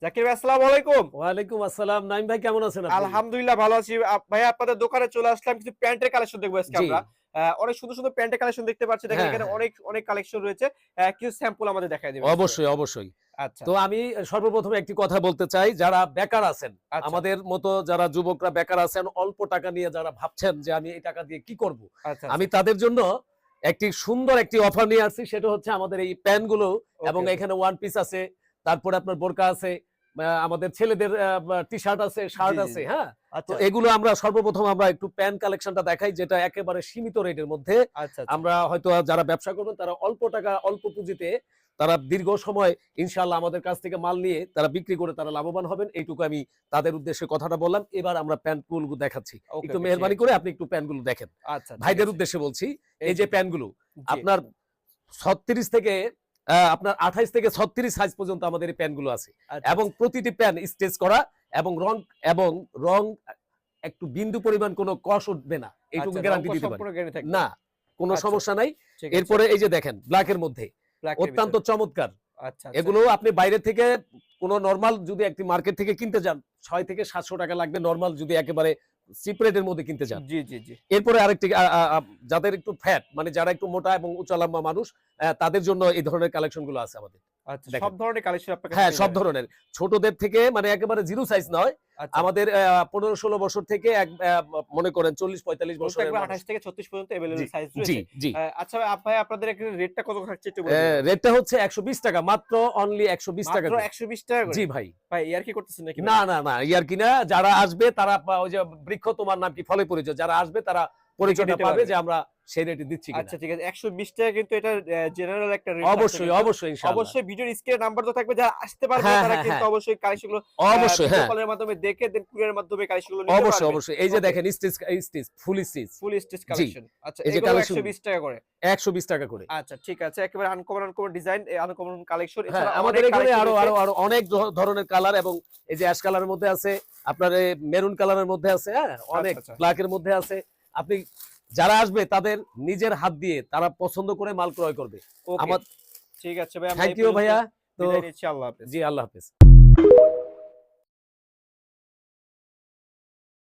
জাকির ভাই আসসালামু আলাইকুম। ওয়ালাইকুম আসসালাম। নাইম ভাই কেমন আছেন আপনি? আলহামদুলিল্লাহ ভালো আছি। ভাই আপনাদের দোকানে চলে আসলাম কিছু প্যান্টের কালেকশন দেখবো আজকে জি। আমরা। অনেক সুন্দর, সুন্দর প্যান্টের কালেকশন দেখতে পাচ্ছি। দেখেন হ্যাঁ, এখানে হ্যাঁ। অনেক, অনেক কালেকশন রয়েছে। কিছু স্যাম্পল আমাদের দেখায় দিবেন আসলে। অবশ্যই, অবশ্যই। আচ্ছা, তো আমি সর্বপ্রথম একটি কথা বলতে চাই, যারা বেকার আছেন, আচ্ছা, আমাদের মতো যারা যুবকরা বেকার আছেন, অল্প টাকা নিয়ে যারা ভাবছেন যে আমি এই টাকা দিয়ে কি করব? আচ্ছা, আমি আচ্ছা। তাদের জন্য একটি সুন্দর একটি অফার নিয়ে আসছি। সেটা হচ্ছে আমাদের এই প্যান্টগুলো ওকে, এবং ওকে। এখানে ওয়ান পিস আছে, তারপরে আপনার বোরকা আছে, আমাদের ছেলেদের টি-শার্ট আছে, জি, শার্ট জি, আছে, জি। হ্যাঁ? তো আচ্ছা, এগুলো আমরা সর্বপ্রথম আমরা একটু প্যান্ট কালেকশনটা দেখাই, যেটা একেবারে সীমিত রেটের মধ্যে। আচ্ছা, আচ্ছা। আমরা হয়তো যারা ব্যবসা করবেন তারা অল্প টাকা, অল্প পুঁজিতে তারা দীর্ঘ সময় ইনশাআল্লাহ আমাদের কাছ থেকে মাল নিয়ে তারা বিক্রি করে তারা লাভবান হবেন। এইটুকু আমি তাদের উদ্দেশ্যে কথাটা বললাম। এবার আমরা প্যান্টগুলো দেখাচ্ছি। ওকে, একটু ওকে ঠিক মেহেরবানি আছে। করে আপনি একটু প্যান্টগুলো দেখেন। আচ্ছা ঠিক ভাইদের আছে। উদ্দেশ্যে বলছি, এই এই যে যে প্যান্টগুলো জি। আপনার ৩৬ থেকে আপনার ২৮ থেকে ৩৬ সাইজ পর্যন্ত আমাদের এই প্যান্টগুলো আছে। আচ্ছা, এবং আচ্ছা। প্রতিটি প্যান্ট স্টিচ করা এবং রং একটু বিন্দু পরিমাণ কোনো কষ উঠবে না। এইটুকু আচ্ছা, গ্যারান্টি রংকশ দিতে পারি। সম্পূর্ণ গ্যারান্টি থাকবে। না, কোনো আচ্ছা, সমস্যা নাই। ঠিক আছে। এরপরে এই যে দেখেন ব্ল্যাক এর মধ্যে ব্ল্যাক এর অত্যন্ত ভিতরে। চমৎকার। আচ্ছা, আচ্ছা। এগুলো আপনি বাইরে থেকে কোনো নরমাল যদি একটি মার্কেট থেকে কিনতে যান, ৬ থেকে ৭০০ টাকা লাগবে নরমাল যদি একেবারে চিপ রেটের মধ্যে কিনতে যান। জি, জি, জি। এরপরে আরেকটি আ আ আ যাদের একটু ফ্যাট মানে যারা একটু মোটা এবং উঁচা লম্বা মানুষ তাদের জন্য এই ধরনের কালেকশন গুলো আছে আমাদের। আচ্ছা, সব দেখেন। ধরনের কালেকশন আপনার কাছে হ্যাঁ, পেয়ে সব যাবেন। ধরনের। ছোটদের থেকে মানে একেবারে 0 সাইজ নয়। আচ্ছা। আমাদের ১৫-১৬ বছর থেকে এক মনে করেন ৪০-৪৫ বলতে বছরের একবার মানুষ। ২৮ থেকে ৩৬ পর্যন্ত জি, এভেইলেবল সাইজ জি, রয়েছে। জি। আচ্ছা ভাই আপনাদের এখানে রেটটা কত থাকছে একটু বলে দিবেন আমাকে? রেটটা হচ্ছে ৳১২০ মাত্র অনলি ৳১২০ মাত্র করে। ৳১২০ করে? জি ভাই। ভাই ইয়ার্কি করতেছেন নাকি ভাই? না, না, না, ইয়ার্কি না। যারা আসবে তারা ওই যে বৃক্ষ তোমার নাম কি ফলে পরিচয়। যারা আসবে তারা দেখে পরিচয়টা নিতে পাবে পারবে। যে আমরা সেই রেটে দিচ্ছি কিনা। আচ্ছা ঠিক আছে। ৳১২০ কিন্তু এটা জেনারেল একটা রেট থাকছে অবশ্যই, কিন্তু। অবশ্যই ইনশাআল্লাহ। অবশ্যই ভিডিওর স্ক্রিনে নাম্বার তো থাকবে। যারা আসতে পারবে হ্যাঁ, তারা হ্যাঁ, কিন্তু হ্যাঁ। অবশ্যই কালেকশন গুলো অবশ্যই, ভিডিও হ্যাঁ। কলের মাধ্যমে দেখে দেন কুরিয়ারের মাধ্যমে কালেকশন গুলো নিতে অবশ্যই, পারবে। অবশ্যই। এই যে ওকে। দেখেন stitch, full stitch. Full stitch জি। কালেকশন। আচ্ছা এই যে এগুলো কালেকশন ৳১২০ করে। ৳১২০ করে। আচ্ছা ঠিক আছে। একেবারে uncommon, uncommon design, uncommon collection হ্যাঁ, এছাড়া আমাদের অনেক এখানে কালেকশন আরো রয়েছে। আরো আরো অনেক ধরনের কালার এবং এই যে অ্যাশ কালারের মধ্যে আছে, আপনার মেরুন কালারের মধ্যে আছে, হ্যাঁ? অনেক আচ্ছা, আচ্ছা। ব্ল্যাক এর মধ্যে আছে। আপনি যারা আসবে তাদের নিজের হাত দিয়ে তারা পছন্দ করে মাল ক্রয় করবে। ওকে। আমার ঠিক আছে ভাই আমরা থ্যাংক এই ইউ পর্যন্ত ভাইয়া। তো বিদায় নিচ্ছি। আল্লাহ হাফেজ। জি, আল্লাহ হাফেজ।